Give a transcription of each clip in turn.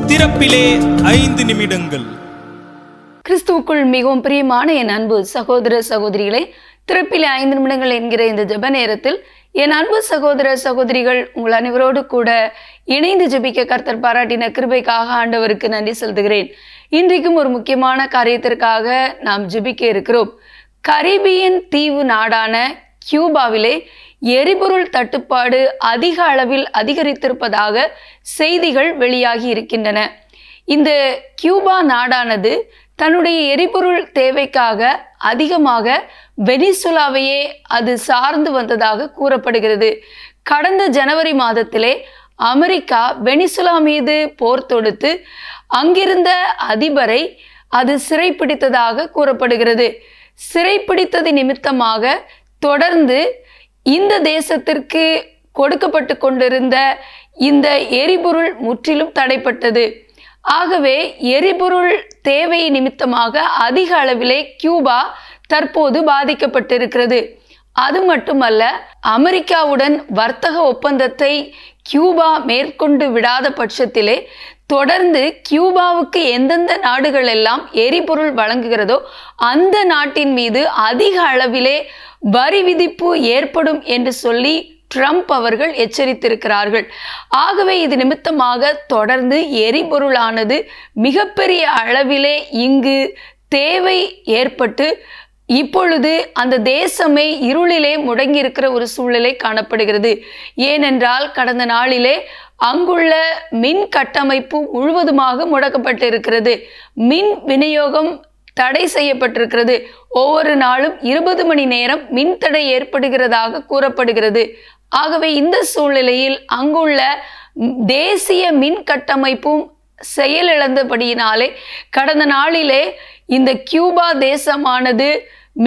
திறப்பிலே 5 நிமிடங்கள். கிறிஸ்துவுக்குள் மிகவும் பிரியமான என் அன்பு சகோதர சகோதரிகளே, திறப்பிலே 5 நிமிடங்கள் என்கிற இந்த ஜெப நேரத்தில் என் அன்பு சகோதர சகோதரிகள் உங்கள் அனைவரோடு கூட இணைந்து ஜெபிக்க கர்த்தர் பாராட்டின கிருபைக்காக ஆண்டவருக்கு நன்றி செலுத்துகிறேன். இன்றைக்கும் ஒரு முக்கியமான காரியத்திற்காக நாம் ஜெபிக்க இருக்கிறோம். கரீபியன் தீவு நாடான கியூபாவிலே எரிபொருள் தட்டுப்பாடு அதிக அளவில் அதிகரித்திருப்பதாக செய்திகள் வெளியாகி இருக்கின்றன. இந்த கியூபா நாடானது தன்னுடைய எரிபொருள் தேவைக்காக அதிகமாக வெனிசுலாவையே அது சார்ந்து வந்ததாக கூறப்படுகிறது. கடந்த ஜனவரி மாதத்திலே அமெரிக்கா வெனிசுலா மீது போர் தொடுத்து அங்கிருந்த அதிபரை அது சிறைப்பிடித்ததாக கூறப்படுகிறது. சிறைப்பிடித்தது நிமித்தமாக தொடர்ந்து இந்த தேசத்திற்கு கொடுக்கப்பட்டு கொண்டிருந்த இந்த எரிபொருள் முற்றிலும் தடைப்பட்டது. ஆகவே எரிபொருள் தேவை நிமித்தமாக அதிக அளவிலே கியூபா தற்போது பாதிக்கப்பட்டிருக்கிறது. அது மட்டுமல்ல, அமெரிக்காவுடன் வர்த்தக ஒப்பந்தத்தை கியூபா மேற்கொண்டு விடாத பட்சத்திலே தொடர்ந்து கியூபாவுக்கு எந்தெந்த நாடுகள் எல்லாம் எரிபொருள் வழங்குகிறதோ அந்த நாட்டின் மீது அதிக அளவிலே வரி விதிப்பு ஏற்படும் என்று சொல்லி ட்ரம்ப் அவர்கள் எச்சரித்திருக்கிறார்கள். ஆகவே இது நிமித்தமாக தொடர்ந்து எரிபொருளானது மிகப்பெரிய அளவிலே இங்கு தேவை ஏற்பட்டு இப்பொழுது அந்த தேசமே இருளிலே முடங்கியிருக்கிற ஒரு சூழ்நிலை காணப்படுகிறது. ஏனென்றால் கடந்த நாளிலே அங்குள்ள மின் கட்டமைப்பு முழுவதுமாக முடக்கப்பட்டிருக்கிறது. மின் விநியோகம் தடை செய்யப்பட்டிருக்கிறது. ஒவ்வொரு நாளும் 20 மணி நேரம் மின்தடை ஏற்படுகிறதாக கூறப்படுகிறது. ஆகவே இந்த சூழ்நிலையில் அங்குள்ள தேசிய மின் கட்டமைப்பும் செயலிழந்தபடியினாலே கடந்த நாளிலே இந்த கியூபா தேசமானது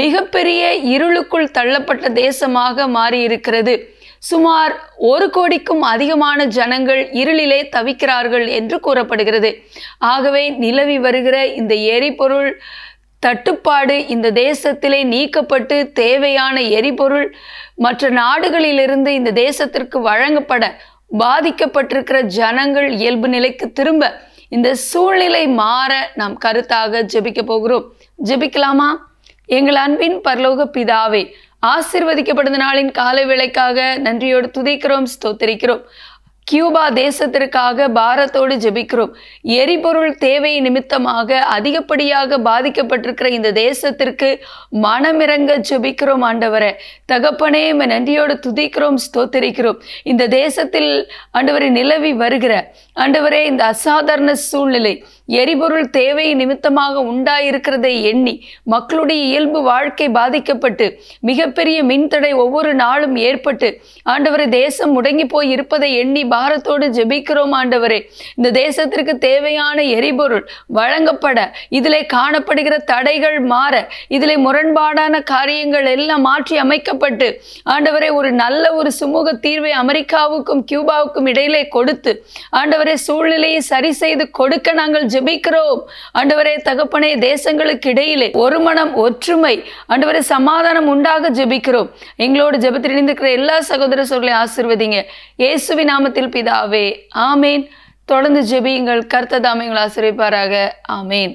மிகப்பெரிய இருளுக்குள் தள்ளப்பட்ட தேசமாக மாறியிருக்கிறது. சுமார் 1 கோடிக்கும் அதிகமான ஜனங்கள் இருளிலே தவிக்கிறார்கள் என்று கூறப்படுகிறது. ஆகவே நிலவி வருகிற இந்த எரிபொருள் தட்டுப்பாடு இந்த தேசத்திலே நீக்கப்பட்டு தேவையான எரிபொருள் மற்ற நாடுகளிலிருந்து இந்த தேசத்திற்கு வழங்கப்பட பாதிக்கப்பட்டிருக்கிற ஜனங்கள் இயல்பு நிலைக்கு திரும்ப இந்த சூழ்நிலை மாற நாம் கருத்தாக ஜெபிக்க போகிறோம். ஜெபிக்கலாமா? எங்கள் அன்பின் பரலோக பிதாவே, ஆசீர்வதிக்கப்பட்ட நாளின் காலை வேளைக்காக நன்றியோடு துதிக்கிறோம், ஸ்தோத்திரிக்கிறோம். கியூபா தேசத்திற்காக பாரத்தோடு ஜெபிக்கிறோம். எரிபொருள் தேவை நிமித்தமாக அதிகப்படியாக பாதிக்கப்பட்டிருக்கிற இந்த தேசத்திற்கு மனமிறங்க ஜெபிக்கிறோம். ஆண்டவரே தகப்பனே, நன்றியோடு துதிக்கிறோம், ஸ்தோத்திரிக்கிறோம். இந்த தேசத்தில் ஆண்டவரை நிலவி வருகிற ஆண்டவரே இந்த அசாதாரண சூழ்நிலை எரிபொருள் தேவை நிமித்தமாக உண்டாயிருக்கிறதை எண்ணி மக்களுடைய இயல்பு வாழ்க்கை பாதிக்கப்பட்டு மிகப்பெரிய மின்தடை ஒவ்வொரு நாளும் ஏற்பட்டு ஆண்டவரை தேசம் முடங்கி போய் இருப்பதை எண்ணி பாரத்தோடு ஜெபிக்கிறோம். ஆண்டவரே இந்த தேசத்திற்கு தேவையான எரிபொருள் வழங்கப்பட, இதிலே காணப்படுகிற தடைகள் மாற, இதிலே முரண்பாடான காரியங்கள் எல்லாம் மாற்றி அமைக்கப்பட்டு ஆண்டவரே ஒரு நல்ல ஒரு சுமூக தீர்வை அமெரிக்காவுக்கும் கியூபாவுக்கும் இடையிலே கொடுத்து ஆண்டவரே சூழ்நிலையை சரி செய்து கொடுக்க நாங்கள் ஜெபிக்கிறோம். ஆண்டவரே தகப்பனே, தேசங்களுக்கு இடையிலே ஒரு மனம் ஒற்றுமை ஆண்டவரே சமாதானம் உண்டாக ஜெபிக்கிறோம். எங்களோடு ஜெபத்தில் இணைந்திருக்கிற எல்லா சகோதர சகோதரிகளையும் ஆசீர்வதிங்க. இயேசுவின் நாமத்தில் பிதாவே, ஆமேன். தொடர்ந்து ஜெபியுங்கள். கர்த்தர் தாமே உங்களை ஆசீர்வதிப்பாராக. ஆமேன்.